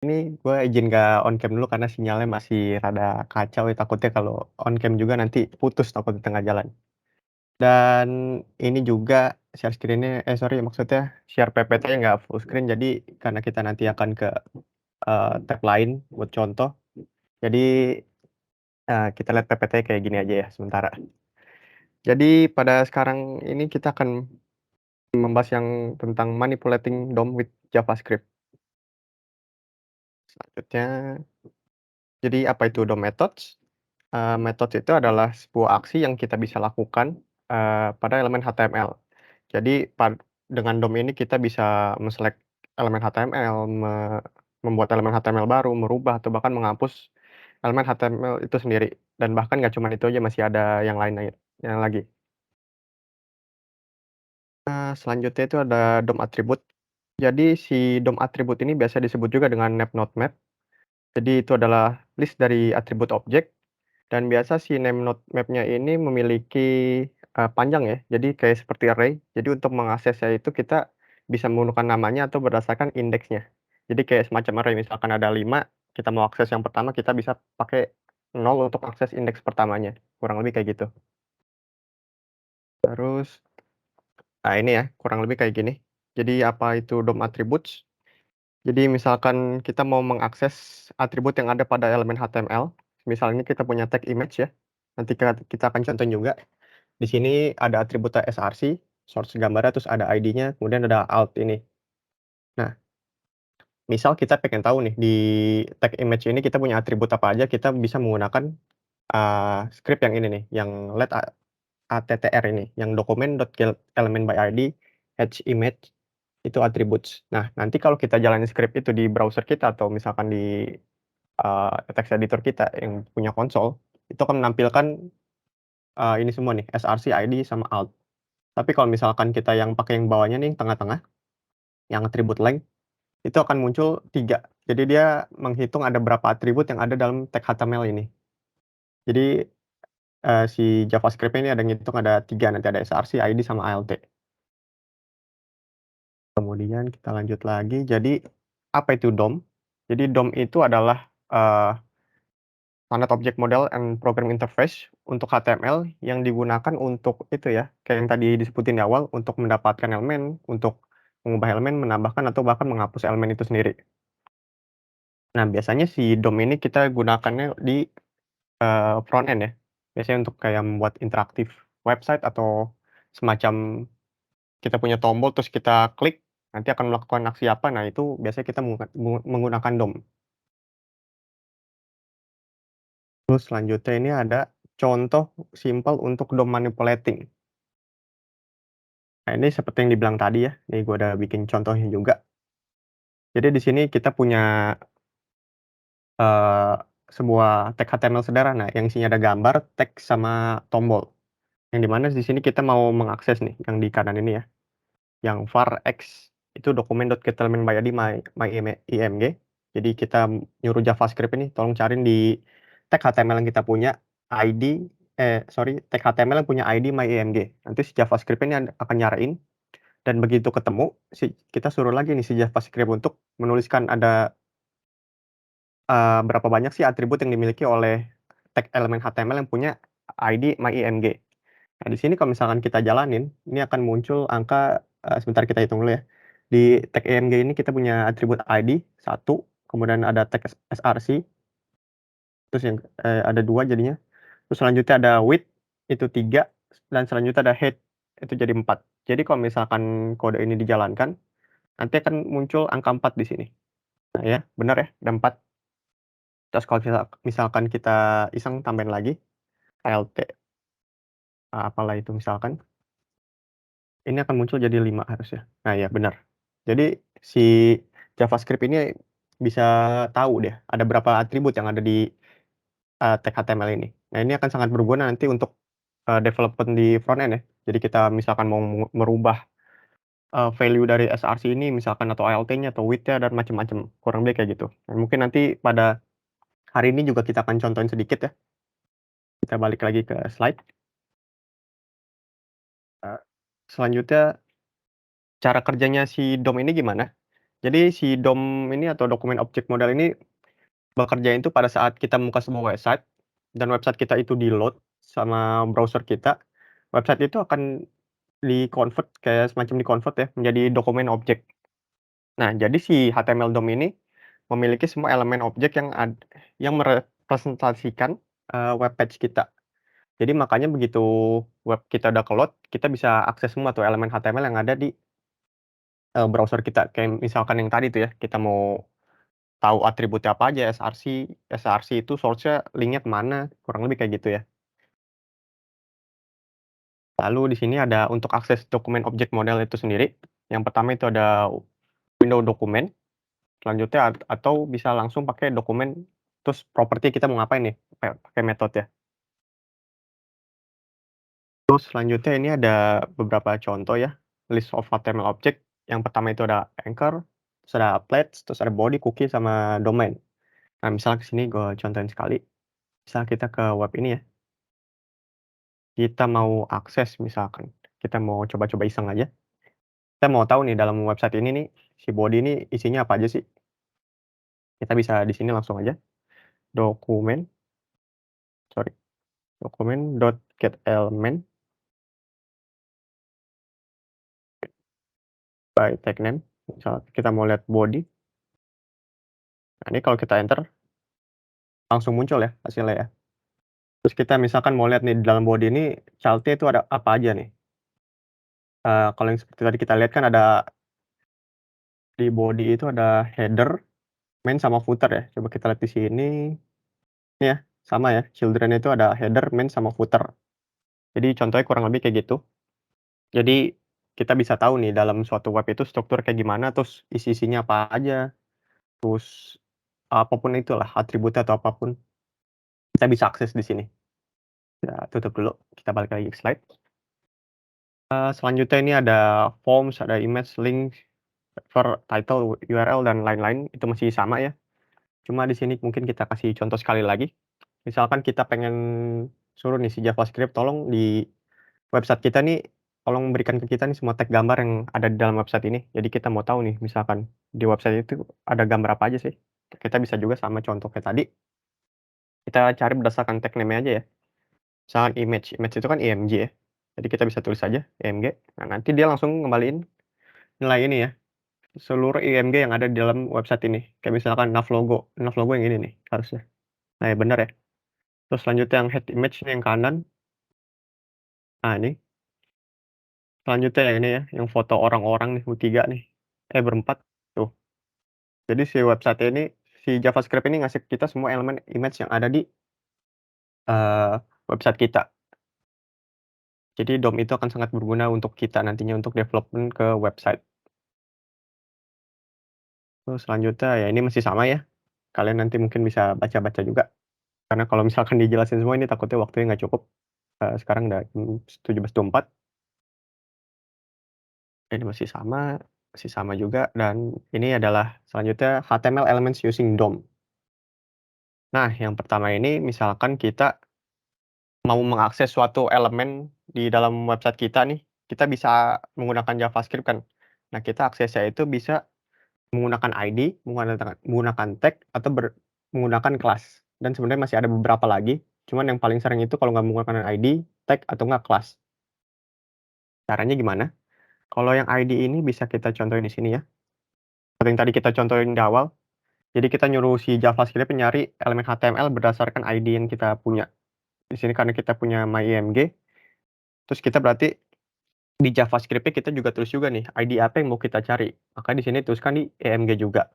Ini gue izin nggak on cam dulu karena sinyalnya masih rada kacau ya, takutnya kalau on cam juga nanti putus takut di tengah jalan. Dan ini juga share screen-nya sorry maksudnya share PPT-nya nggak full screen, jadi karena kita nanti akan ke, tab lain buat contoh, jadi, kita lihat PPT kayak gini aja ya sementara. Jadi pada sekarang ini kita akan membahas yang tentang manipulating DOM with JavaScript. Selanjutnya, jadi apa itu DOM methods? Methods itu adalah sebuah aksi yang kita bisa lakukan, pada elemen HTML. Jadi dengan DOM ini kita bisa men-select elemen HTML, membuat elemen HTML baru, merubah atau bahkan menghapus elemen HTML itu sendiri. Dan bahkan nggak cuma itu aja, masih ada yang lain lagi. Selanjutnya itu ada DOM attribute. Jadi si DOM atribut ini biasa disebut juga dengan name node map. Jadi itu adalah list dari atribut objek dan biasa si name node map-nya ini memiliki, panjang ya, jadi kayak seperti array. Jadi untuk mengaksesnya itu kita bisa menggunakan namanya atau berdasarkan indeksnya. Jadi kayak semacam array, misalkan ada 5, kita mau akses yang pertama kita bisa pakai 0 untuk akses indeks pertamanya, kurang lebih kayak gitu. Terus, ini ya, kurang lebih kayak gini. Jadi apa itu DOM attributes? Jadi misalkan kita mau mengakses atribut yang ada pada elemen HTML, misalnya kita punya tag image ya, nanti kita akan contohin juga. Di sini ada atribut src, source gambarnya, terus ada ID-nya, kemudian ada alt ini. Nah, misal kita pengen tahu nih di tag image ini kita punya atribut apa aja, kita bisa menggunakan, script yang ini nih, yang let attr ini, yang document.getElementById image itu attributes. Nah, nanti kalau kita jalanin script itu di browser kita atau misalkan di, text editor kita yang punya konsol, itu akan menampilkan, ini semua nih, src, id, sama alt. Tapi kalau misalkan kita yang pakai yang bawahnya nih, tengah-tengah, yang atribut length, itu akan muncul 3. Jadi dia menghitung ada berapa atribut yang ada dalam tag HTML ini. Jadi, si JavaScript ini ada ngitung ada 3, nanti ada src, id, sama alt. Kemudian kita lanjut lagi, jadi apa itu DOM? Jadi DOM itu adalah, standard object model and program interface untuk HTML yang digunakan untuk itu ya, kayak yang tadi disebutin di awal, untuk mendapatkan elemen, untuk mengubah elemen, menambahkan, atau bahkan menghapus elemen itu sendiri. Nah, biasanya si DOM ini kita gunakannya di, front end ya. Biasanya untuk kayak membuat interaktif website atau semacam kita punya tombol terus kita klik, nanti akan melakukan aksi apa, nah itu biasanya kita menggunakan DOM. Terus selanjutnya ini ada contoh simpel untuk DOM manipulating. Nah, ini seperti yang dibilang tadi ya, nih gua udah bikin contohnya juga. Jadi di sini kita punya, eee, sebuah tag HTML sederhana yang isinya ada gambar, teks, sama tombol. Yang di mana di sini kita mau mengakses nih yang di kanan ini ya, yang var x itu document.getElementById myImg. Jadi kita nyuruh JavaScript ini tolong cariin di tag HTML yang kita punya ID tag HTML yang punya ID myImg. Nanti si JavaScript ini akan nyariin dan begitu ketemu kita suruh lagi nih si JavaScript untuk menuliskan ada, berapa banyak sih atribut yang dimiliki oleh tag elemen HTML yang punya ID myImg. Nah, di sini kalau misalkan kita jalanin, ini akan muncul angka, sebentar kita hitung dulu ya. Di tag EMG ini kita punya atribut ID 1, kemudian ada tag src, terus yang, ada 2 jadinya. Terus selanjutnya ada width itu 3, dan selanjutnya ada height itu jadi 4. Jadi kalau misalkan kode ini dijalankan, nanti akan muncul angka 4 di sini. Nah ya, benar ya, ada 4. Terus kalau misalkan kita iseng tambahin lagi, alt, apalah itu misalkan, ini akan muncul jadi 5 harusnya. Nah ya, benar. Jadi si JavaScript ini bisa tahu deh ada berapa atribut yang ada di, tag HTML ini. Nah, ini akan sangat berguna nanti untuk, development di front end ya. Jadi kita misalkan mau merubah, value dari src ini misalkan atau alt-nya atau width-nya dan macam-macam, kurang lebih kayak gitu. Nah, mungkin nanti pada hari ini juga kita akan contohin sedikit ya. Kita balik lagi ke slide. Selanjutnya cara kerjanya si DOM ini gimana? Jadi si DOM ini atau dokumen objek model ini bekerja itu pada saat kita membuka sebuah website, dan website kita itu di-load sama browser kita, website itu akan di-convert kayak semacam di-convert ya menjadi dokumen objek. Nah, jadi si HTML DOM ini memiliki semua elemen objek yang merepresentasikan, web page kita. Jadi makanya begitu web kita udah ke-load, kita bisa akses semua tuh elemen HTML yang ada di, browser kita. Kayak misalkan yang tadi tuh ya, kita mau tahu atributnya apa aja, src itu source-nya link-nya ke mana, kurang lebih kayak gitu ya. Lalu di sini ada untuk akses dokumen objek model itu sendiri, yang pertama itu ada window dokumen, selanjutnya atau bisa langsung pakai dokumen, terus properti kita mau ngapain nih, pakai metode ya. Terus selanjutnya ini ada beberapa contoh ya, list of HTML object, yang pertama itu ada anchor, terus ada applets, terus ada body, cookie, sama domain. Nah, misal ke sini gue contohin sekali, misal kita ke web ini ya, kita mau akses misalkan, kita mau coba-coba iseng aja, kita mau tahu nih dalam website ini nih, si body ini isinya apa aja sih. Kita bisa di sini langsung aja, dokumen sorry, dokumen.getElement by tag name, misal kita mau lihat body, nah ini kalau kita enter, langsung muncul ya hasilnya ya. Terus kita misalkan mau lihat nih di dalam body ini child-nya itu ada apa aja nih. Kalau yang seperti tadi kita lihat kan ada di body itu ada header, main, sama footer ya. Coba kita lihat di sini, ini ya, sama ya, children itu ada header, main, sama footer. Jadi contohnya kurang lebih kayak gitu. Jadi kita bisa tahu nih dalam suatu web itu struktur kayak gimana, terus isi-isinya apa aja, terus apapun itulah, atributnya atau apapun, kita bisa akses di sini. Ya tutup dulu, kita balik lagi ke slide. Selanjutnya ini ada forms, ada image, link, title, URL, dan lain-lain, itu masih sama ya. Cuma di sini mungkin kita kasih contoh sekali lagi. Misalkan kita pengen suruh nih si JavaScript tolong di website kita nih, tolong berikan ke kita nih semua tag gambar yang ada di dalam website ini. Jadi kita mau tahu nih misalkan di website itu ada gambar apa aja sih. Kita bisa juga sama contoh kayak tadi, kita cari berdasarkan tag name aja ya. Misalkan image itu kan img ya. Jadi kita bisa tulis aja img. Nah, nanti dia langsung ngembaliin nilai ini ya, seluruh IMG yang ada di dalam website ini. Kayak misalkan nav logo yang ini nih harusnya. Nah, ya bener ya. Terus selanjutnya yang head image nih yang kanan. Nah, ini selanjutnya yang ini ya, yang foto orang-orang nih bertiga nih, berempat, tuh. Jadi si website ini, si JavaScript ini ngasih kita semua elemen image yang ada di, eee, website kita. Jadi DOM itu akan sangat berguna untuk kita nantinya untuk development ke website. Terus selanjutnya ya ini masih sama ya, kalian nanti mungkin bisa baca-baca juga, karena kalau misalkan dijelasin semua ini takutnya waktunya nggak cukup. Sekarang udah 17.24, ini masih sama juga, dan ini adalah selanjutnya HTML elements using DOM. Nah, yang pertama ini misalkan kita mau mengakses suatu elemen di dalam website kita nih, kita bisa menggunakan JavaScript kan. Nah, kita aksesnya itu bisa menggunakan ID, menggunakan tag, atau menggunakan kelas. Dan sebenarnya masih ada beberapa lagi, cuman yang paling sering itu kalau nggak menggunakan ID, tag, atau nggak kelas. Caranya gimana? Kalau yang ID ini bisa kita contohin di sini ya, seperti yang tadi kita contohin di awal. Jadi kita nyuruh si JavaScript nyari elemen HTML berdasarkan ID yang kita punya. Di sini karena kita punya myIMG, terus kita berarti di JavaScript-nya kita juga tulis juga nih, ID apa yang mau kita cari. Maka di sini tuliskan di IMG juga.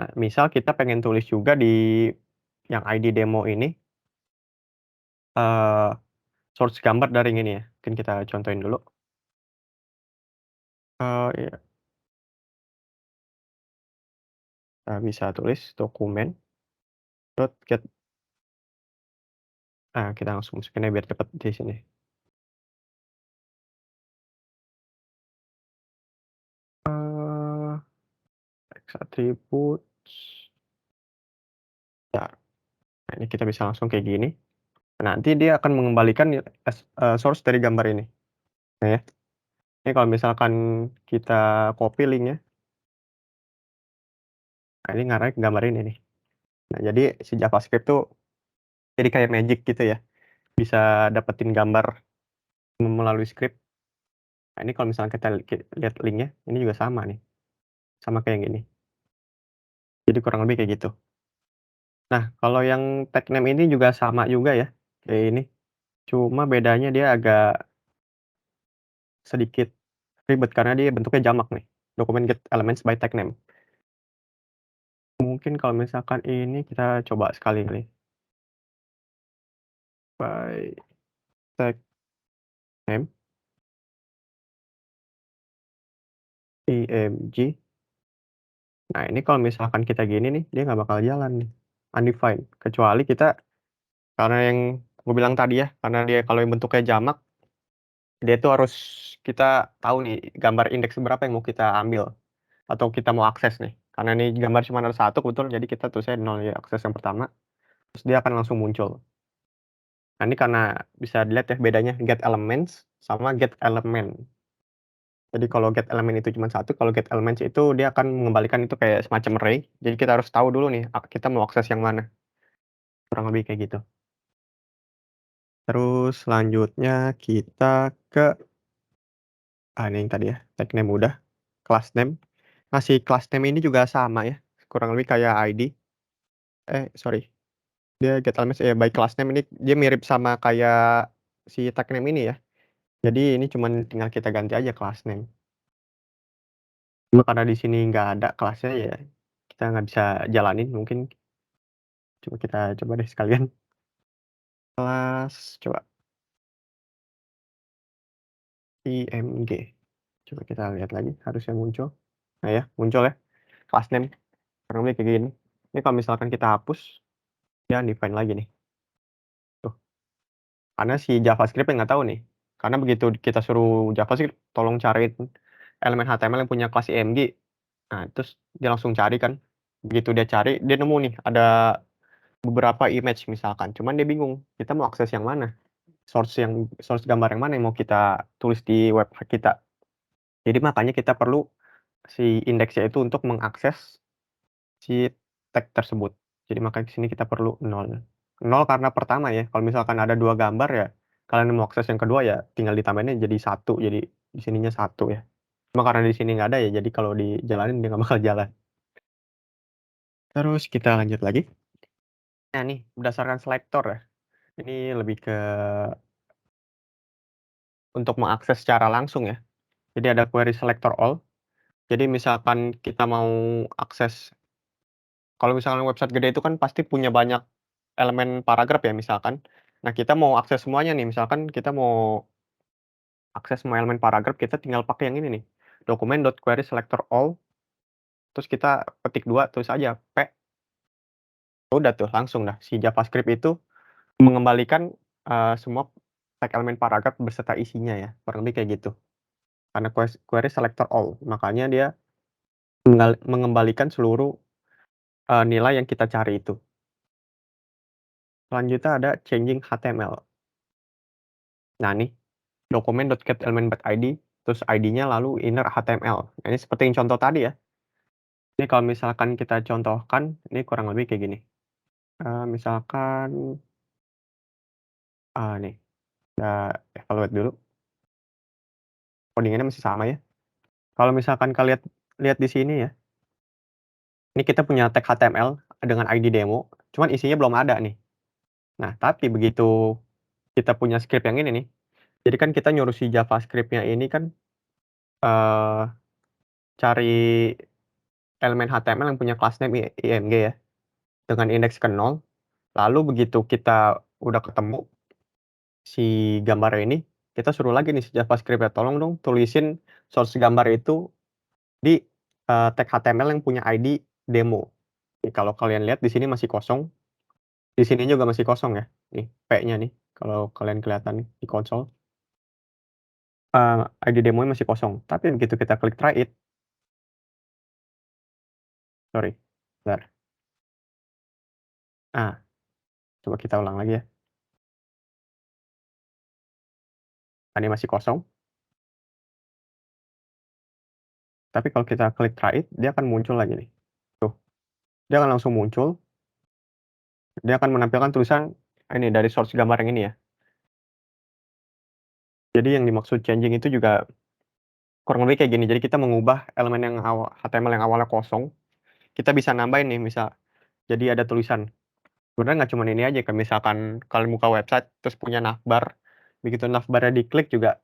Nah, misal kita pengen tulis juga di yang ID demo ini, eee, source gambar dari yang ini ya, mungkin kita contohin dulu. Iya, kita bisa tulis dokumen dot get, kita langsung masukin aja biar cepet di sini. Eee, Text attributes, ya, nah ini kita bisa langsung kayak gini. Nanti dia akan mengembalikan source dari gambar ini. Nah ya, ini kalau misalkan kita copy link-nya, Nah, ini ngarahnya ke gambar ini nih. Nah, jadi si JavaScript tuh jadi kayak magic gitu ya, bisa dapetin gambar melalui script. Nah, ini kalau misalnya kita lihat linknya, ini juga sama nih, sama kayak yang ini. Jadi kurang lebih kayak gitu. Nah, kalau yang tag name ini juga sama juga ya, kayak ini. Cuma bedanya dia agak sedikit ribet karena dia bentuknya jamak nih, dokumen get elements by tag name. Mungkin kalau misalkan ini kita coba sekali kali, by tag name, img. Nah, ini kalau misalkan kita gini nih, dia nggak bakal jalan nih, undefined. Kecuali kita karena yang gue bilang tadi ya, karena dia kalau yang bentuknya jamak, dia tuh harus kita tahu nih gambar indeks berapa yang mau kita ambil atau kita mau akses nih. Karena ini gambar cuma ada satu kebetulan, jadi kita tulisnya 0 ya, akses yang pertama, terus dia akan langsung muncul. Nah, ini karena bisa dilihat ya bedanya get elements sama get element. Jadi kalau get element itu cuma satu, kalau get elements itu dia akan mengembalikan itu kayak semacam array. Jadi kita harus tahu dulu nih, kita mau akses yang mana. Kurang lebih kayak gitu. Terus selanjutnya kita ke ini yang tadi ya, tag name udah, class name. Nah, si class name ini juga sama ya, kurang lebih kayak ID. Sorry, dia get elements by class name ini dia mirip sama kayak si tag name ini ya. Jadi ini cuman tinggal kita ganti aja class name. Cuma karena di sini nggak ada kelasnya ya, kita nggak bisa jalanin mungkin. Coba kita coba deh sekalian. Kelas coba IMG. Coba kita lihat lagi, harusnya muncul. Nah ya, muncul ya, class name. Kurang lebih kayak gini. Ini kalau misalkan kita hapus, dia undefined lagi nih. Tuh, karena si JavaScript yang nggak tahu nih. Karena begitu kita suruh JavaScript, tolong cariin elemen HTML yang punya kelas IMG. Nah, terus dia langsung cari kan. Begitu dia cari, dia nemu nih ada beberapa image misalkan. Cuman dia bingung, kita mau akses yang mana? Source gambar yang mana yang mau kita tulis di web kita. Jadi makanya kita perlu si indeksnya itu untuk mengakses si tag tersebut. Jadi makanya di sini kita perlu 0. 0 karena pertama ya, kalau misalkan ada 2 gambar ya, kalian mau akses yang kedua ya tinggal ditambahinnya jadi 1, jadi di sininya 1 ya. Cuma karena di sini nggak ada ya, jadi kalau dijalanin dia nggak bakal jalan. Terus kita lanjut lagi. Nah nih, berdasarkan selector ya, ini lebih ke untuk mengakses secara langsung ya. Jadi ada query selector all. Jadi misalkan kita mau akses, kalau misalkan website gede itu kan pasti punya banyak elemen paragraf ya misalkan. Nah, kita mau akses semuanya nih, misalkan kita mau akses semua elemen paragraf, kita tinggal pakai yang ini nih, document.querySelectorAll, terus kita ketik 2 tulis aja P, udah tuh langsung dah si JavaScript itu mengembalikan, semua tag elemen paragraf beserta isinya ya, kurang lebih kayak gitu. Karena query selector all, makanya dia mengembalikan seluruh, nilai yang kita cari itu. Selanjutnya ada changing HTML. Nah nih, document.getElement.id, terus ID-nya lalu inner HTML. Nah, ini seperti yang contoh tadi ya. Ini kalau misalkan kita contohkan, ini kurang lebih kayak gini. Misalkan, nih, kita evaluate dulu, coding-nya masih sama ya. Kalau misalkan kalian lihat di sini ya, ini kita punya tag HTML dengan ID demo, cuman isinya belum ada nih. Nah, tapi begitu kita punya script yang ini nih, jadi kan kita nyuruh si JavaScript-nya ini kan, eee, cari elemen HTML yang punya class name IMG ya, dengan indeks ke 0, lalu begitu kita udah ketemu si gambarnya ini, kita suruh lagi nih si JavaScript-nya, "Tolong dong tulisin source gambar itu di, tag HTML yang punya ID demo." Nih kalau kalian lihat di sini masih kosong, di sini juga masih kosong ya, nih P-nya nih, kalau kalian kelihatan nih di konsol, ID demonya masih kosong. Tapi begitu kita klik try it, sorry, bentar. Nah, coba kita ulang lagi ya. Tadi masih kosong, tapi kalau kita klik try it, dia akan muncul lagi nih. Tuh. dia akan langsung muncul, dia akan menampilkan tulisan ini dari source gambar yang ini ya. Jadi yang dimaksud changing itu juga kurang lebih kayak gini, jadi kita mengubah elemen yang HTML yang awalnya kosong, kita bisa nambahin nih misal, jadi ada tulisan. Sebenarnya nggak cuman ini aja, kayak misalkan kalian buka website terus punya navbar, begitu navbarnya diklik juga,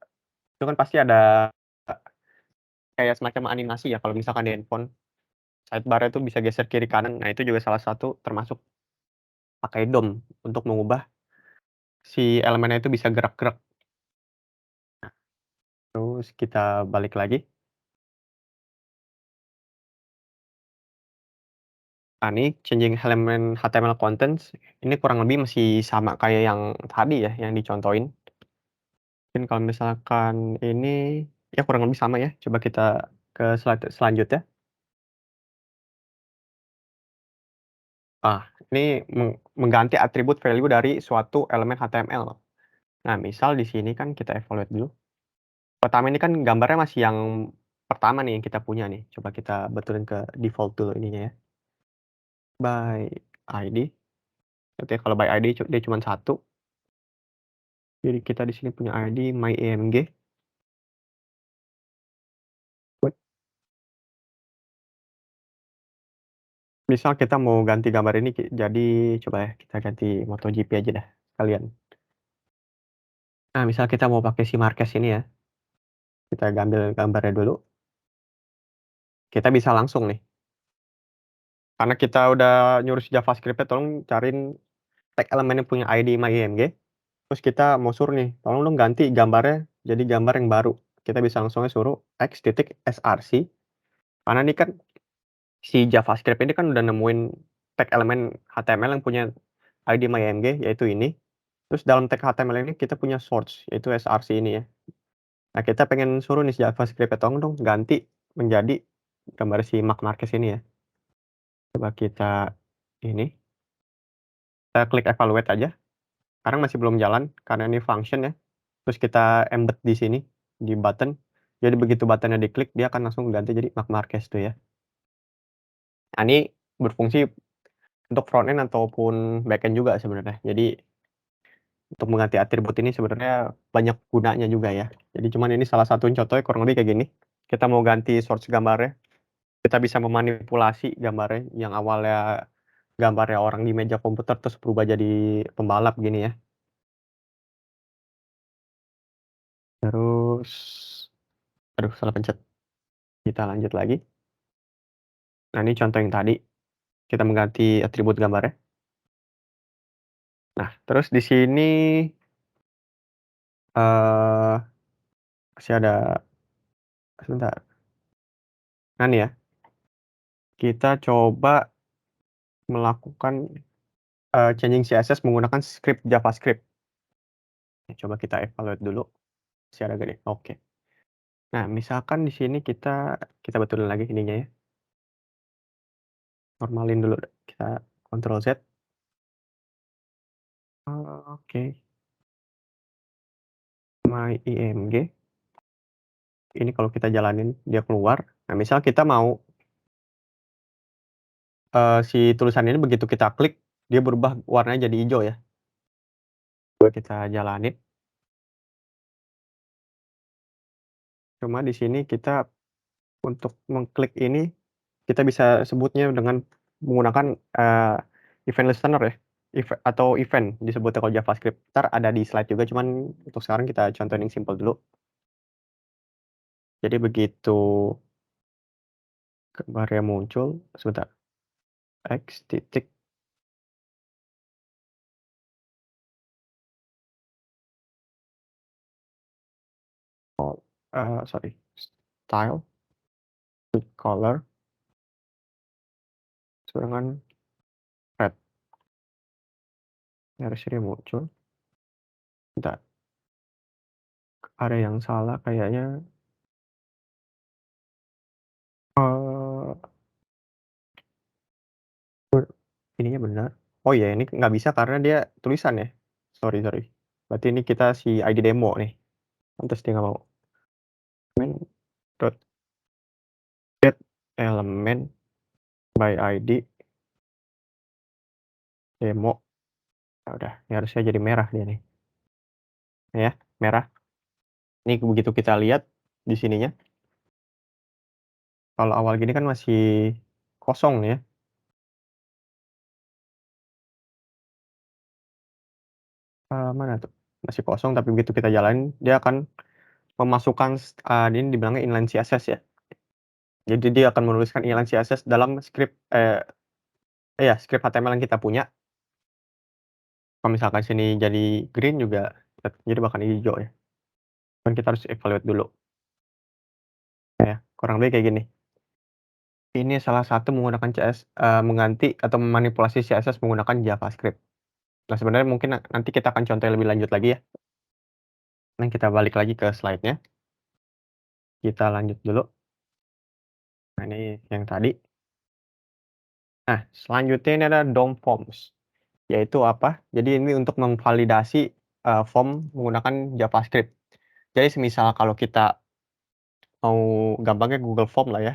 itu kan pasti ada kayak semacam animasi ya kalau misalkan di handphone, sidebar itu bisa geser kiri kanan, nah itu juga salah satu termasuk pakai DOM untuk mengubah si elemennya itu bisa gerak-gerak. Terus kita balik lagi, ini changing element HTML contents, ini kurang lebih masih sama kayak yang tadi ya, yang dicontohin. Mungkin kalau misalkan ini, ya kurang lebih sama ya, coba kita ke slide selanjutnya. Ini mengganti atribut value dari suatu elemen HTML. Nah, misal di sini kan kita evaluate dulu. Pertama ini kan gambarnya masih yang pertama nih yang kita punya nih. Coba kita betulin ke default dulu ininya ya. By ID. Oke, kalau by ID dia cuma satu. Jadi kita di sini punya ID myimg. Buat misal kita mau ganti gambar ini jadi coba ya kita ganti MotoGP aja dah sekalian. Nah, misal kita mau pakai si Marquez ini ya. Kita ambil gambarnya dulu. Kita bisa langsung nih. Karena kita udah nyuruh si JavaScript-nya tolong cariin tag elemen yang punya ID myimg. Terus kita mau suruh nih, tolong dong ganti gambarnya jadi gambar yang baru. Kita bisa langsung aja suruh x.src, karena ini kan si JavaScript ini kan udah nemuin tag elemen HTML yang punya ID myimg, yaitu ini. Terus dalam tag HTML ini kita punya source, yaitu src ini ya. Nah, kita pengen suruh nih si JavaScript-nya, tolong dong ganti menjadi gambar si Marc Marquez ini ya. Coba kita ini, kita klik evaluate aja. Sekarang masih belum jalan karena ini function ya. Terus kita embed di sini, di button. Jadi begitu button-nya diklik, dia akan langsung ganti jadi Marc Marquez tuh ya. Nah, ini berfungsi untuk front end ataupun back end juga sebenarnya. Jadi untuk mengganti atribut ini sebenarnya banyak gunanya juga ya. Jadi cuman ini salah satu contohnya kurang lebih kayak gini. Kita mau ganti source gambarnya, kita bisa memanipulasi gambarnya yang awalnya gambarnya orang di meja komputer terus berubah jadi pembalap gini ya. Terus aduh salah pencet. Kita lanjut lagi. Nah, ini contoh yang tadi, kita mengganti atribut gambarnya. Nah, terus di sini, eee, masih ada sebentar. Nah, nih ya, kita coba melakukan, changing CSS menggunakan script JavaScript. Coba kita evaluate dulu, masih ada nggak nih? Oke. Nah, misalkan di sini kita betulin lagi ininya ya, normalin dulu, kita Ctrl Z. Oke, myimg, ini kalau kita jalanin dia keluar. Nah, misal kita mau si tulisan ini begitu kita klik, dia berubah warnanya jadi hijau ya. Coba kita jalanin. Cuma di sini kita untuk mengklik ini, kita bisa sebutnya dengan menggunakan, event listener ya, atau event disebutnya kalau JavaScript. Entar ada di slide juga, cuman untuk sekarang kita contohin yang simpel dulu. Jadi begitu gambarnya muncul, sebentar, x titik, sorry, style, color, dengan red, garisnya muncul. Bentar, ada yang salah kayaknya, eee, ininya benar. Oh iya, ini nggak bisa karena dia tulisan ya? Sorry sorry. Berarti ini kita si ID demo nih, pantes dia nggak mau. Main dot get element by ID. demo, ya udah, ini harusnya jadi merah dia nih, ya, merah. Ini begitu kita lihat di sininya, kalau awal gini kan masih kosong nih ya, mana tuh? Masih kosong tapi begitu kita jalanin dia akan memasukkan ini dibilangnya inline CSS ya. Jadi dia akan menuliskan inline CSS dalam script iya script HTML yang kita punya. Kalau misalkan sini jadi green juga jadi bakal hijau ya. Kan kita harus evaluate dulu. Ya, kurang lebih kayak gini. Ini salah satu menggunakan mengganti atau memanipulasi CSS menggunakan JavaScript. Nah, sebenarnya mungkin nanti kita akan contoh lebih lanjut lagi ya. Nah, kita balik lagi ke slide-nya. Kita lanjut dulu. Nah, ini yang tadi. Nah, selanjutnya ini ada DOM forms. Yaitu apa? Jadi ini untuk memvalidasi form menggunakan JavaScript. Jadi semisal kalau kita mau gampangnya Google Form lah ya.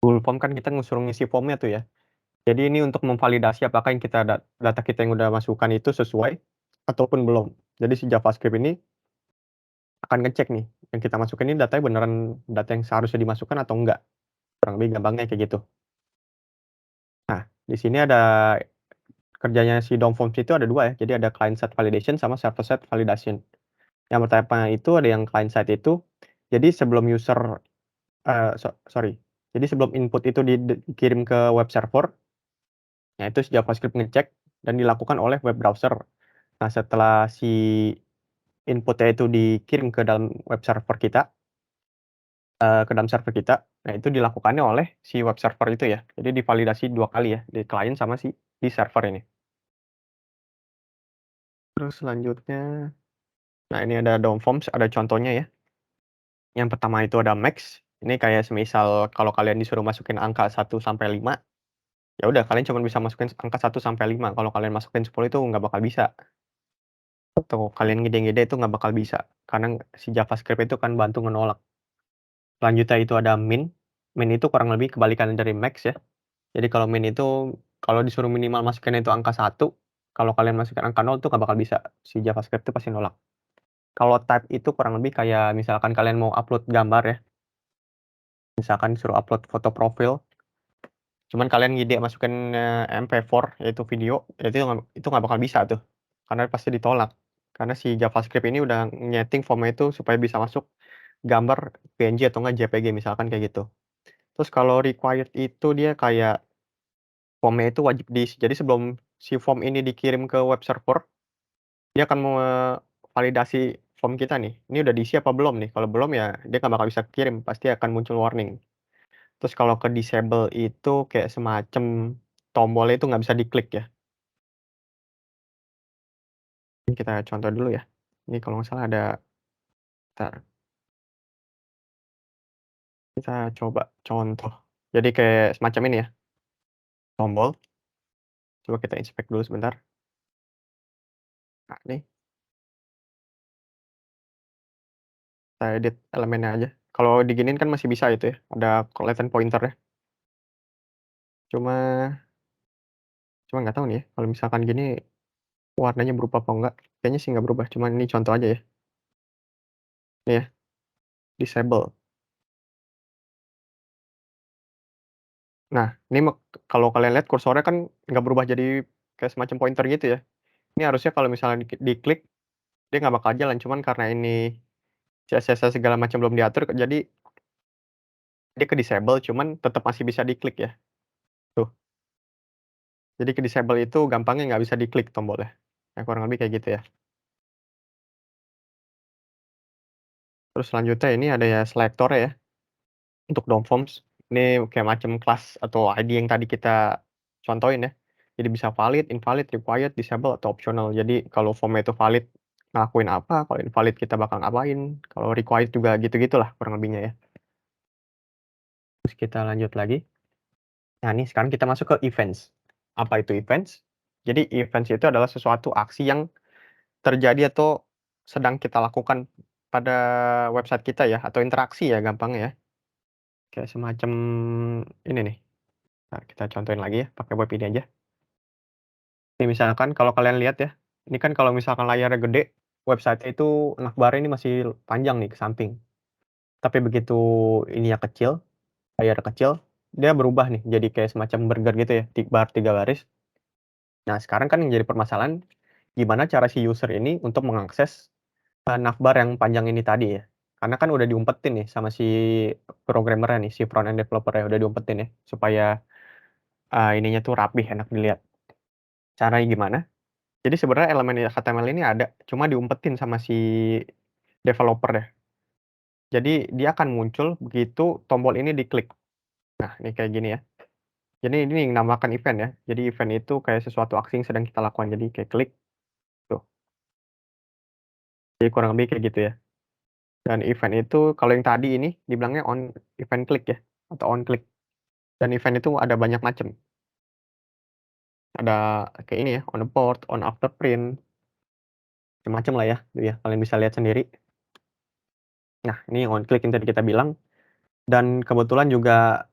Google Form kan kita suruh ngisi formnya tuh ya. Jadi ini untuk memvalidasi apakah yang data kita yang udah masukkan itu sesuai ataupun belum. Jadi si JavaScript ini akan ngecek nih, yang kita masukin ini datanya beneran data yang seharusnya dimasukkan atau enggak. Kurang lebih gampangnya kayak gitu. Nah, di sini ada kerjanya si DOM forms itu ada 2 ya. Jadi ada client side validation sama server side validation. Yang pertama itu ada yang client side itu, jadi sebelum user sorry. Jadi sebelum input itu dikirim ke web server, nah itu si JavaScript ngecek dan dilakukan oleh web browser. Nah, setelah si input-nya itu dikirim ke dalam web server kita, ke dalam server kita, nah itu dilakukannya oleh si web server itu ya. Jadi divalidasi 2 kali ya, di client sama di server ini. Terus selanjutnya, nah ini ada DOM forms, ada contohnya ya. Yang pertama itu ada max, ini kayak semisal kalau kalian disuruh masukin angka 1 sampai 5, ya udah kalian cuma bisa masukin angka 1 sampai 5. Kalau kalian masukin 10 itu nggak bakal bisa. Atau kalian ngide-ngide itu nggak bakal bisa, karena si JavaScript itu kan bantu menolak. Selanjutnya itu ada min. Min itu kurang lebih kebalikan dari max ya. Jadi kalau min itu kalau disuruh minimal masukin itu angka 1, kalau kalian masukin angka 0 itu nggak bakal bisa. Si JavaScript itu pasti nolak. Kalau type itu kurang lebih kayak misalkan kalian mau upload gambar ya, misalkan disuruh upload foto profil, cuman kalian ngide masukin MP4 yaitu video, ya itu nggak bakal bisa tuh, karena pasti ditolak. Karena si JavaScript ini udah nyeting form-nya itu supaya bisa masuk gambar PNG atau enggak JPG misalkan kayak gitu. Terus kalau required itu dia kayak form-nya itu wajib diisi. Jadi sebelum si form ini dikirim ke web server, dia akan validasi form kita nih, ini udah diisi apa belum nih? Kalau belum ya dia nggak bakal bisa kirim, pasti akan muncul warning. Terus kalau ke disable itu kayak semacam tombolnya itu nggak bisa diklik ya. Ini kita contoh dulu ya. Ini kalau nggak salah ada, bentar, kita coba contoh. Jadi kayak semacam ini ya, tombol. Coba kita inspect dulu sebentar. Nah, ini kita edit elemennya aja. Kalau diginiin kan masih bisa itu ya, ada kelihatan pointer ya. Cuma cuma nggak tahu nih ya, kalau misalkan gini warnanya berubah apa enggak. Kayaknya sih nggak berubah, cuman ini contoh aja ya. Nih ya, disable. Nah, ini kalau kalian lihat kursornya kan nggak berubah jadi kayak semacam pointer gitu ya. Ini harusnya kalau misalnya diklik, dia nggak bakal jalan, cuman karena ini CSS segala macam belum diatur, jadi dia ke-disable, cuman tetap masih bisa diklik ya. Tuh, jadi ke-disable itu gampangnya nggak bisa diklik tombolnya. Ya kurang lebih kayak gitu ya. Terus selanjutnya ini ada ya selektornya ya, untuk DOM forms. Ini kayak macam kelas atau ID yang tadi kita contohin ya. Jadi bisa valid, invalid, required, disable, atau optional. Jadi kalau formnya itu valid, ngelakuin apa, kalau invalid kita bakal ngapain, kalau required juga gitu-gitulah kurang lebihnya ya. Terus kita lanjut lagi. Nah, ini sekarang kita masuk ke events. Apa itu events? Jadi events itu adalah sesuatu aksi yang terjadi atau sedang kita lakukan pada website kita ya, atau interaksi ya gampangnya ya. Kayak semacam ini nih. Nah, kita contohin lagi ya, pakai web ini aja. Nih misalkan kalau kalian lihat ya, ini kan kalau misalkan layarnya gede, website-nya itu navbar ini masih panjang nih ke samping. Tapi begitu ininya kecil, layarnya kecil, dia berubah nih jadi kayak semacam burger gitu ya, 3 baris. Nah sekarang kan yang jadi permasalahan, gimana cara si user ini untuk mengakses, navbar yang panjang ini tadi ya. Karena kan udah diumpetin nih sama si programmer-nya nih, si front end developer-nya udah diumpetin ya, supaya, ininya tuh rapih, enak dilihat. Caranya gimana? Jadi sebenarnya elemen HTML ini ada, cuma diumpetin sama si developer ya. Jadi dia akan muncul begitu tombol ini diklik. Nah, ini kayak gini ya. Jadi ini yang dinamakan event ya. Jadi event itu kayak sesuatu aksi yang sedang kita lakukan. Jadi kayak klik, tuh. Jadi kurang lebih kayak gitu ya. Dan event itu kalau yang tadi ini dibilangnya on event click ya, atau on click. Dan event itu ada banyak macam. Ada kayak ini ya, on the board, on after print, macam-macam lah ya, gitu ya. Kalian bisa lihat sendiri. Nah, ini yang on click yang tadi kita bilang. Dan kebetulan juga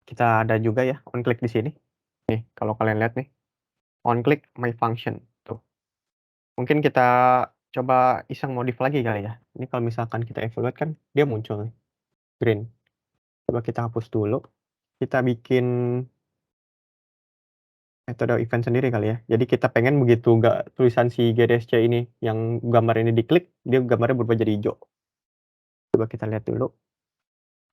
kita ada juga ya on click di sini. Nih, kalau kalian lihat nih, on click my function, tuh. Mungkin kita coba iseng modif lagi kali ya. Ini kalau misalkan kita evaluate kan dia muncul nih, green. Coba kita hapus dulu, kita bikin metode event sendiri kali ya. Jadi kita pengen begitu nggak tulisan si GDSC ini yang gambar ini diklik, dia gambarnya berubah jadi hijau. Coba kita lihat dulu,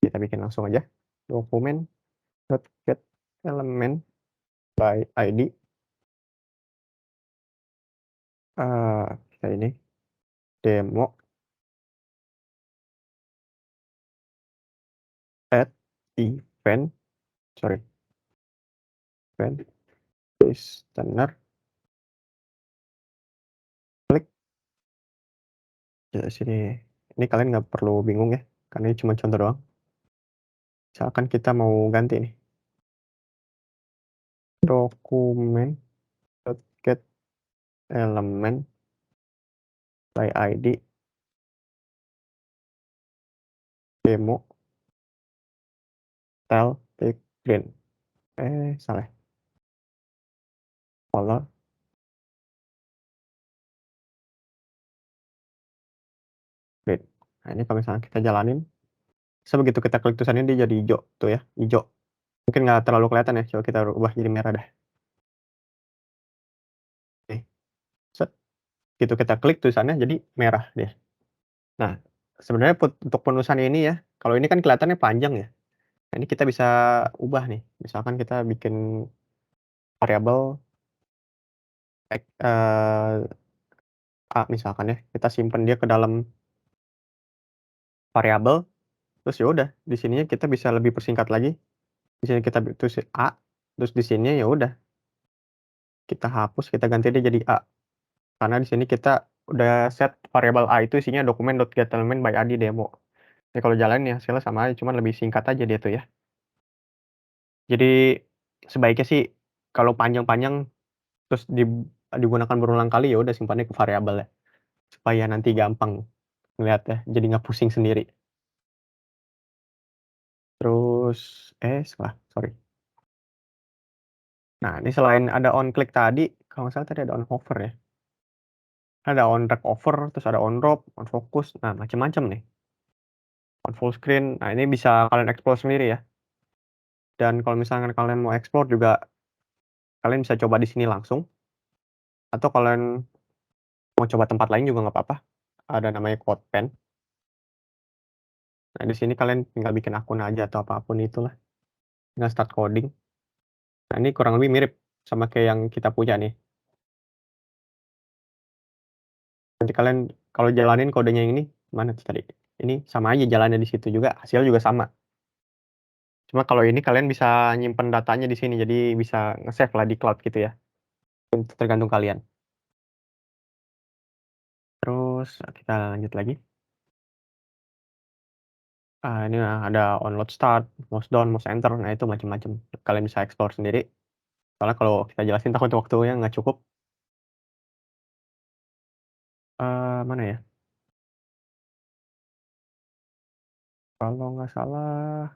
kita bikin langsung aja. Dokumen.get element by ID. Kita ini demo add event, sorry, event listener, klik di sini. Ini kalian nggak perlu bingung ya, karena ini cuma contoh doang. Misalkan kita mau ganti nih, dokumen.get element by ID demo tel tick green. Salah, color green. Nah, ini kalau misalnya kita jalanin, sebegitu kita klik tulisannya dia jadi hijau tuh ya, hijau. Mungkin nggak terlalu kelihatan ya, coba kita ubah jadi merah dah. Nih, set, gitu kita klik tulisannya jadi merah dia. Nah, sebenarnya untuk penulisan ini ya, kalau ini kan kelihatannya panjang ya. Nah, ini kita bisa ubah nih. Misalkan kita bikin variabel A misalkan ya, kita simpen dia ke dalam variabel, terus ya udah di sininya kita bisa lebih persingkat lagi. Di sini kita tulis A, terus di sini ya udah kita hapus, kita ganti dia jadi A. Karena di sini kita udah set variabel A itu isinya dokumen.getElement by ID demo. Jadi kalau jalan ya hasilnya sama aja, cuman lebih singkat aja dia tuh ya. Jadi sebaiknya sih kalau panjang-panjang terus digunakan berulang kali, ya udah simpannya ke variabel ya, supaya nanti gampang ngelihatnya, jadi nggak pusing sendiri. Terus salah, sorry. Nah, ini selain ada on click tadi, kalau nggak salah tadi ada on hover ya. Ada on drag over, terus ada on drop, on focus, nah macam-macam nih. On full screen, nah ini bisa kalian explore sendiri ya. Dan kalau misalkan kalian mau explore juga, kalian bisa coba di sini langsung, atau kalian mau coba tempat lain juga nggak apa-apa. Ada namanya CodePen. Nah, di sini kalian tinggal bikin akun aja atau apapun itulah, tinggal start coding. Nah, ini kurang lebih mirip sama kayak yang kita punya nih. Nanti kalian kalau jalanin kodenya yang ini, mana tuh tadi? Ini sama aja jalannya di situ juga, hasilnya juga sama. Cuma kalau ini kalian bisa nyimpen datanya di sini, jadi bisa nge-save lah di cloud gitu ya. Itu tergantung kalian. Terus kita lanjut lagi. Ini ada onload start, mouse down, mouse enter, nah itu macam-macam. Kalian bisa explore sendiri. Soalnya kalau kita jelasin takut waktunya nggak cukup. Mana ya? Kalau nggak salah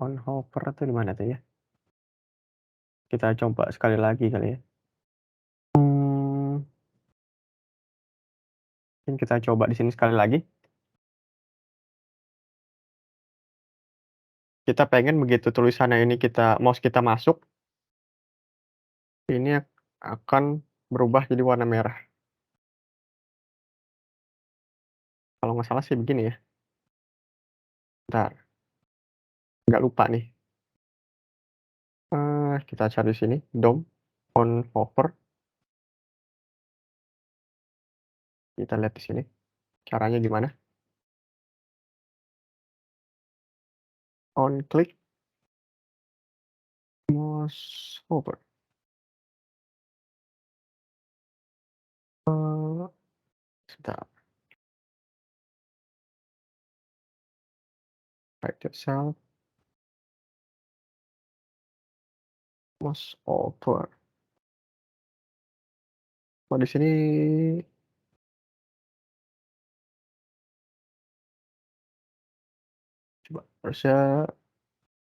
on hover tuh di mana tuh ya? Kita coba sekali lagi kali ya. Mungkin kita coba di sini sekali lagi. Kita pengen begitu tulisannya ini mouse kita masuk, ini akan berubah jadi warna merah. Kalau nggak salah sih begini ya. Bentar, nggak lupa nih. Kita cari di sini, DOM, on hover, kita lihat di sini, caranya gimana. On click, mouse hover. Sebentar, right yourself, mouse over. Oh, di sini coba harusnya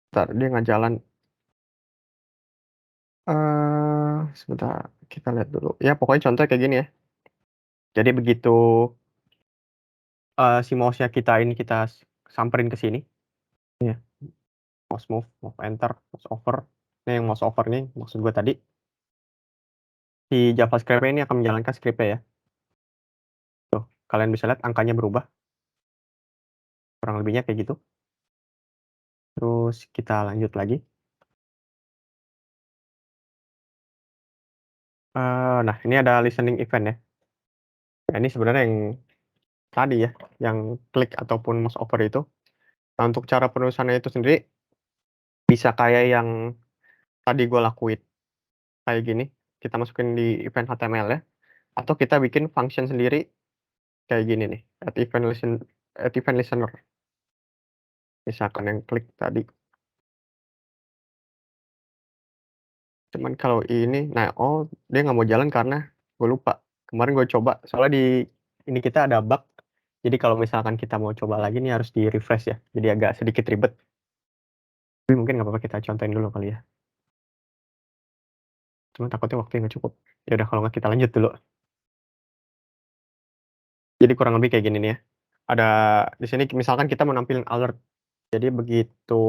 bentar, dia nggak jalan. Sebentar, kita lihat dulu. Ya pokoknya contohnya kayak gini ya. Jadi begitu, si mouse-nya kita ini kita samperin ke sini, iya, mouse move, move enter, mouse over. Nah yang mouse over nih maksud gue tadi, si JavaScript ini akan menjalankan script-nya ya. Tuh, kalian bisa lihat angkanya berubah, kurang lebihnya kayak gitu. Terus kita lanjut lagi. Nah ini ada listening event ya. Nah ini sebenarnya yang tadi ya, yang klik ataupun mouse over itu. Nah untuk cara penulisannya itu sendiri, bisa kayak yang tadi gue lakuin, kayak gini, kita masukin di event HTML ya, atau kita bikin function sendiri kayak gini nih, add event listener. Misalkan yang klik tadi. Cuman kalau ini, nah, oh, dia nggak mau jalan karena gue lupa. Kemarin gue coba, soalnya di ini kita ada bug. Jadi kalau misalkan kita mau coba lagi nih harus di-refresh ya. Jadi agak sedikit ribet. Tapi mungkin nggak apa-apa kita contohin dulu kali ya. Cuman takutnya waktunya nggak cukup. Ya udah kalau nggak kita lanjut dulu. Jadi kurang lebih kayak gini nih ya. Ada di sini misalkan kita mau nampilin alert. Jadi begitu,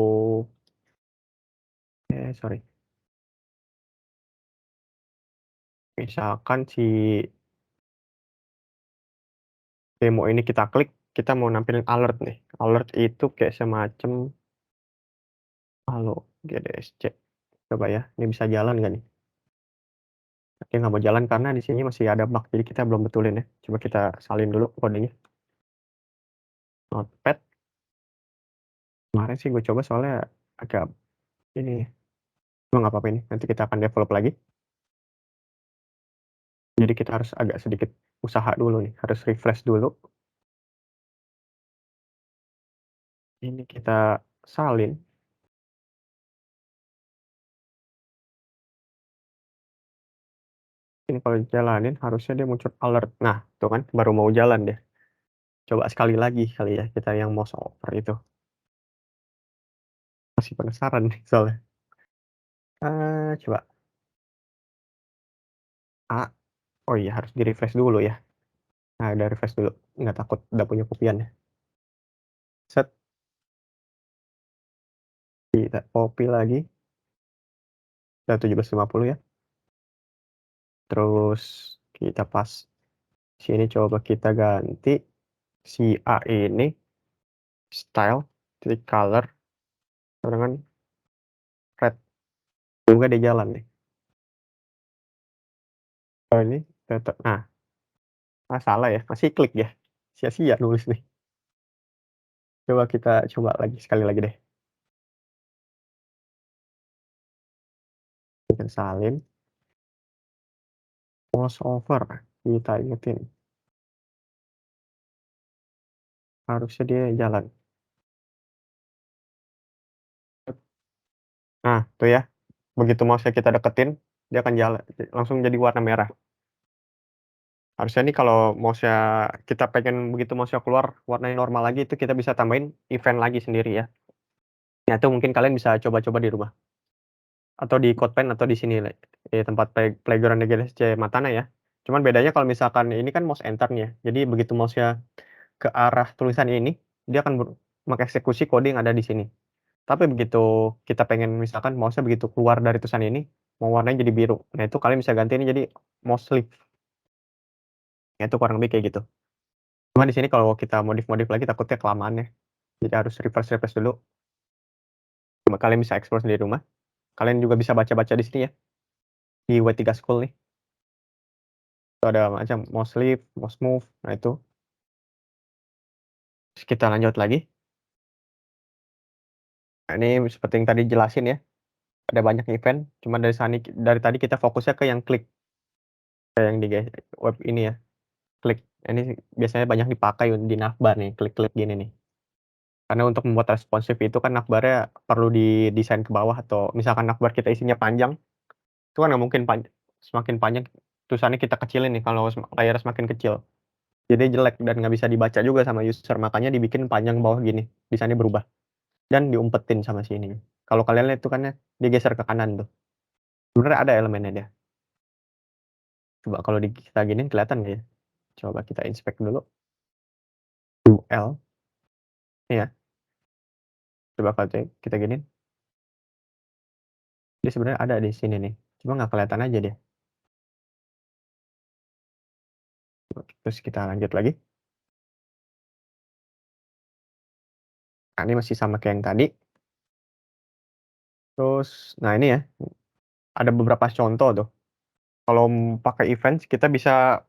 sorry. Misalkan si demo ini kita klik, kita mau nampilin alert nih. Alert itu kayak semacam halo GDSC. Coba ya, ini bisa jalan nggak nih? Oke, nggak mau jalan karena di sini masih ada bug, jadi kita belum betulin ya. Coba kita salin dulu kodenya. Notepad. Kemarin sih gue coba soalnya agak ini, cuma nggak apa-apa ini. Nanti kita akan develop lagi. Jadi kita harus agak sedikit usaha dulu nih, harus refresh dulu. Ini kita salin. Ini kalau jalanin harusnya dia muncul alert. Nah, tuh kan baru mau jalan deh. Coba sekali lagi kali ya kita yang mouse over itu. Masih penasaran nih soalnya. Coba A. Oh iya harus di-refresh dulu ya. Nah, udah refresh dulu. Nggak takut udah punya kopian ya. Set, kita copy lagi. Udah 1750 ya. Terus kita pas sini coba kita ganti si A ini style titik color dengan red. Semoga dia jalan nih. Oh ini tetap. Nah, salah ya. Masih klik ya. Sia-sia nulis nih. Coba kita coba lagi sekali lagi deh. Kita salin. Mouse over. Kita ingetin. Harusnya dia jalan. Nah, tuh ya. Begitu mouse-nya kita deketin, dia akan jalan, langsung jadi warna merah. Harusnya nih kalau mouse-nya kita pengen begitu mouse-nya keluar warnanya normal lagi, itu kita bisa tambahin event lagi sendiri ya. Nah, itu mungkin kalian bisa coba-coba di rumah. Atau di CodePen atau di sini, tempat playground GDSC Matana ya. Cuman bedanya kalau misalkan ini kan mouse enter nih ya, jadi begitu mouse-nya ke arah tulisan ini, dia akan mengeksekusi kode yang ada di sini. Tapi begitu kita pengen misalkan mouse-nya begitu keluar dari tulisan ini, mau warnanya jadi biru. Nah, itu kalian bisa ganti ini jadi mouse sleeve. Ya itu kurang lebih kayak gitu. Cuma di sini kalau kita modif-modif lagi takutnya kelamaan ya. Jadi harus refresh-refresh dulu. Cuma kalian bisa explore sendiri di rumah. Kalian juga bisa baca-baca di sini ya, di W3 School nih. Itu ada macam mouse sleeve, mouse move, nah itu. Terus kita lanjut lagi. Nah, ini seperti yang tadi jelasin ya, ada banyak event, cuma dari tadi kita fokusnya ke yang klik, kayak yang di web ini ya, klik. Ini biasanya banyak dipakai di navbar nih, klik-klik gini nih. Karena untuk membuat responsif itu kan navbarnya perlu didesain ke bawah atau misalkan navbar kita isinya panjang, itu kan nggak mungkin semakin panjang tulisannya kita kecilin nih kalau layarnya semakin kecil. Jadi jelek dan nggak bisa dibaca juga sama user, makanya dibikin panjang bawah gini, desainnya berubah dan diumpetin sama si ini. Kalau kalian lihat tuh kan ya, digeser ke kanan tuh. Sebenarnya ada elemennya dia. Coba kalau kita giniin kelihatan nggak ya? Coba kita inspect dulu. UL, ini ya. Coba kalau kita giniin, dia sebenarnya ada di sini nih. Cuma nggak kelihatan aja dia. Terus kita lanjut lagi. Nah, ini masih sama kayak yang tadi. Terus, nah ini ya, ada beberapa contoh tuh. Kalau pakai events, kita bisa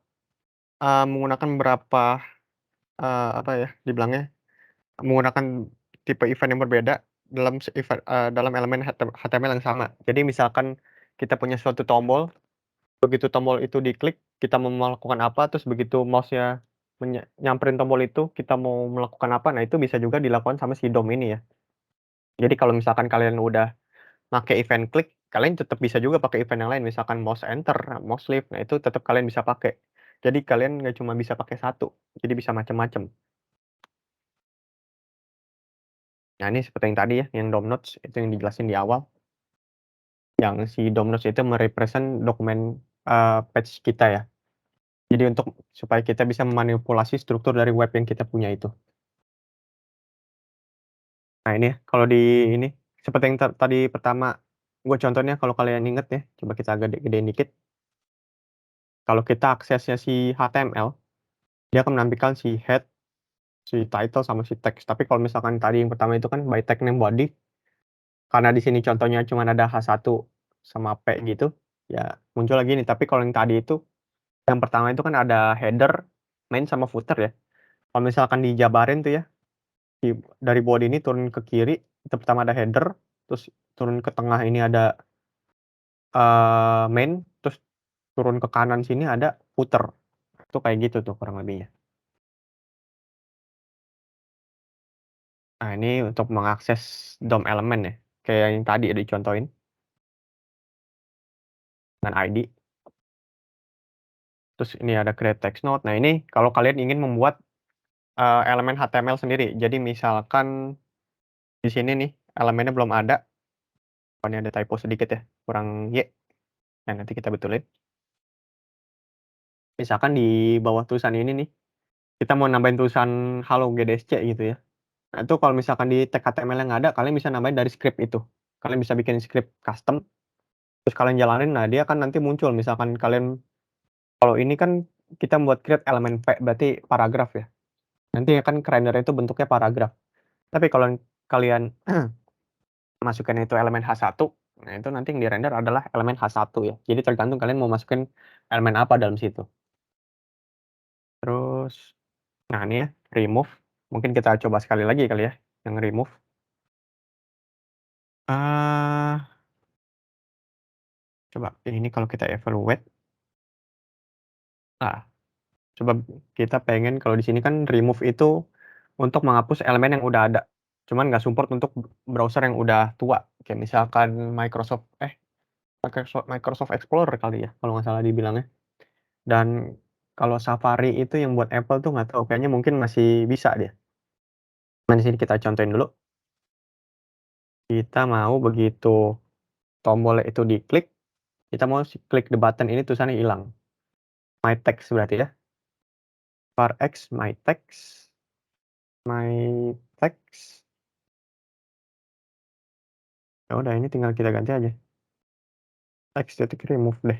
menggunakan beberapa, apa ya, dibilangnya, menggunakan tipe event yang berbeda dalam elemen HTML yang sama. Jadi misalkan kita punya suatu tombol, begitu tombol itu diklik, kita mau melakukan apa, terus begitu mouse-nya nyamperin tombol itu, kita mau melakukan apa, nah itu bisa juga dilakukan sama si DOM ini ya. Jadi kalau misalkan kalian udah make event klik, kalian tetap bisa juga pakai event yang lain, misalkan mouse enter, mouse leave, nah itu tetap kalian bisa pakai. Jadi kalian nggak cuma bisa pakai satu, jadi bisa macam-macam. Nah ini seperti yang tadi ya, yang DOM nodes itu yang dijelasin di awal. Yang si DOM nodes itu merepresent dokumen, page kita ya. Jadi untuk supaya kita bisa memanipulasi struktur dari web yang kita punya itu. Nah ini ya, kalau di ini, seperti yang tadi pertama gue contohnya kalau kalian inget ya, coba kita gedein dikit. Kalau kita aksesnya si HTML, dia akan menampilkan si head, si title, sama si text. Tapi kalau misalkan tadi yang pertama itu kan by tag name body, karena di sini contohnya cuma ada H1 sama P gitu, ya muncul lagi nih. Tapi kalau yang tadi itu, yang pertama itu kan ada header, main, sama footer ya. Kalau misalkan dijabarin tuh ya, dari body ini turun ke kiri, itu pertama ada header, terus turun ke tengah ini ada main, terus turun ke kanan sini ada footer. Itu kayak gitu tuh kurang lebihnya. Nah, ini untuk mengakses DOM elemen ya, kayak yang tadi dicontohin dengan ID. Terus ini ada create text node. Nah, ini kalau kalian ingin membuat elemen HTML sendiri. Jadi misalkan di sini nih elemennya belum ada. Oh, ini ada typo sedikit ya, kurang Y. Nah, nanti kita betulin. Misalkan di bawah tulisan ini nih, kita mau nambahin tulisan halo GDSC gitu ya. Nah, itu kalau misalkan di tag HTML yang ada, kalian bisa nambahin dari script itu. Kalian bisa bikin script custom, terus kalian jalanin, nah dia akan nanti muncul. Misalkan kalian, kalau ini kan kita buat create elemen P, berarti paragraf ya. Nanti akan render itu bentuknya paragraf. Tapi kalau kalian masukin itu elemen H1, nah itu nanti yang di-render adalah elemen H1 ya. Jadi tergantung kalian mau masukin elemen apa dalam situ. Terus, nah ini ya, remove. Mungkin kita coba sekali lagi kali ya, yang remove. Ah, coba ini kalau kita evaluate. Nah, coba kita pengen kalau di sini kan remove itu untuk menghapus elemen yang udah ada. Cuman nggak support untuk browser yang udah tua. Kayak misalkan Microsoft Explorer kali ya, kalau nggak salah dibilangnya. Dan kalau Safari itu yang buat Apple tuh nggak tahu, kayaknya mungkin masih bisa dia. Nah, di sini kita contohin dulu. Kita mau begitu tombol itu diklik, kita mau klik the button ini tulisannya hilang. my text berarti ya. Var x my text ya udah ini tinggal kita ganti aja x titik remove deh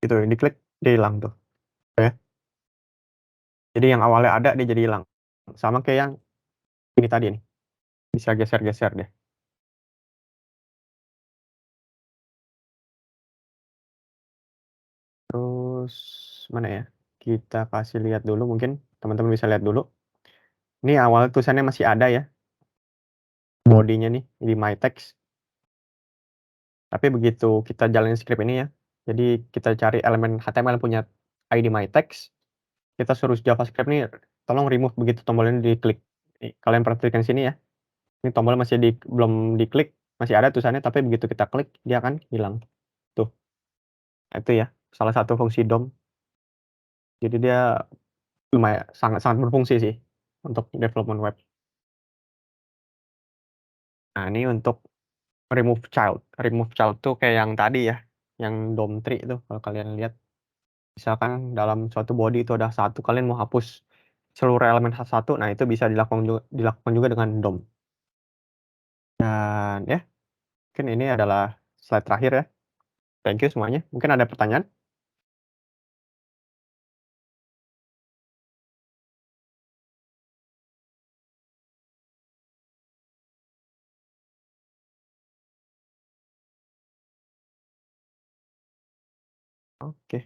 gitu diklik dia hilang tuh ya. Jadi yang awalnya ada dia jadi hilang sama kayak yang ini tadi nih bisa geser-geser deh. Terus mana ya kita kasih lihat dulu mungkin teman-teman bisa lihat dulu ini awal tulisannya masih ada ya bodinya nih di my text. Tapi begitu kita jalanin script ini ya, jadi kita cari elemen HTML yang punya ID my text, kita suruh JavaScript nih tolong remove begitu tombolnya diklik. Kalian perhatikan sini ya, ini tombolnya masih belum diklik, masih ada tulisannya tapi begitu kita klik dia akan hilang. Tuh, itu ya salah satu fungsi DOM. Jadi dia lumayan sangat berfungsi sih untuk development web. Nah, ini untuk remove child. Remove child tuh kayak yang tadi ya, yang DOM tree itu kalau kalian lihat. Misalkan dalam suatu body itu ada satu, kalian mau hapus seluruh elemen satu, nah itu bisa dilakukan juga dengan DOM. Dan ya, mungkin ini adalah slide terakhir ya. Thank you semuanya. Mungkin ada pertanyaan? Oke,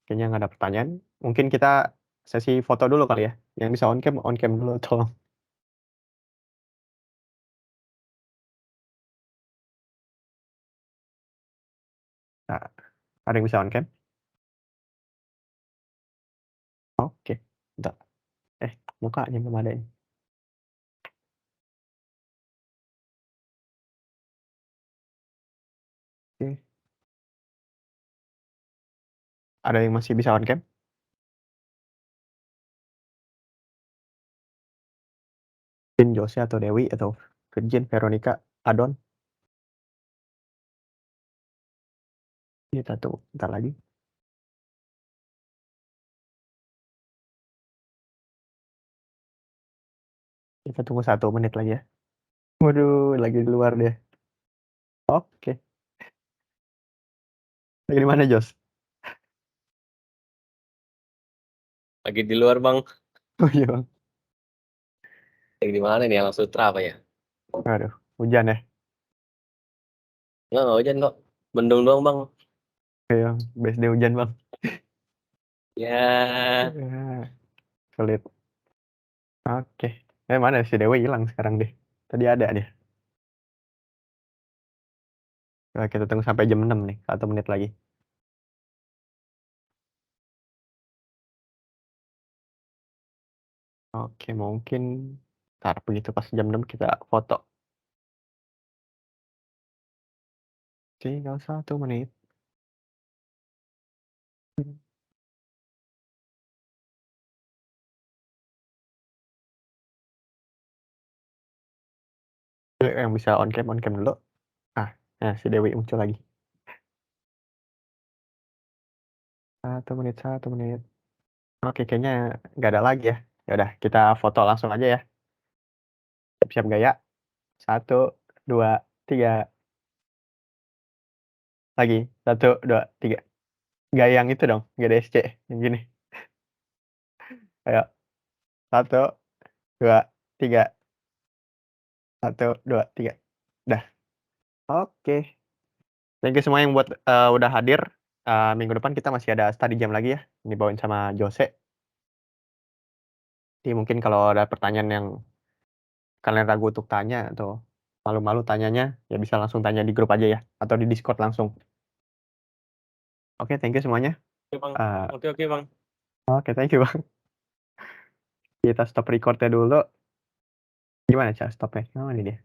kayaknya nggak ada pertanyaan. Mungkin kita sesi foto dulu kali ya. Yang bisa on cam dulu tolong. Nah, ada yang bisa on cam? Oke, bentar. Mukanya belum ada ini. Oke. Ada yang masih bisa on cam? Mungkin Jose atau Dewi atau Virgin, Veronica, Adon. Kita tuh, bentar lagi. Kita tunggu 1 menit lagi ya. Waduh, lagi di luar deh. Oke. Lagi di mana, Jos? Lagi di luar bang. Oh iya, Bang. Lagi di mana nih? Alam Sutra apa ya? Aduh, hujan ya? Nggak hujan kok. Mendung doang bang. Iya, BSD hujan, Bang. Ya. Ya, sulit. Oke. Mana si Dewi hilang sekarang deh. Tadi ada deh. Nah, kita tunggu sampai jam 6 nih. 1 menit lagi. Oke, mungkin ntar begitu pas jam 6 kita foto. Tinggal 1 menit. Yang bisa on cam dulu. Nah si Dewi muncul lagi. 1 menit, 1 menit. Oke, kayaknya nggak ada lagi ya. Ya udah, kita foto langsung aja ya. Siap-siap gaya. 1, 2, 3. Lagi. 1, 2, 3. Gaya yang itu dong. Gak ada SC. Yang gini. Ayo. 1, 2, 3. 1, 2, 3. Dah. Oke. Thank you semua yang buat udah hadir. Minggu depan kita masih ada study jam lagi ya. Ini bawain sama Jose. Jadi mungkin kalau ada pertanyaan yang kalian ragu untuk tanya atau malu-malu tanyanya, ya bisa langsung tanya di grup aja ya. Atau di Discord langsung. Oke, thank you semuanya. Oke bang. Eh, Oke bang. Oke, thank you Bang. Kita stop recordnya dulu. Gimana cara stopnya? Oh, ini dia.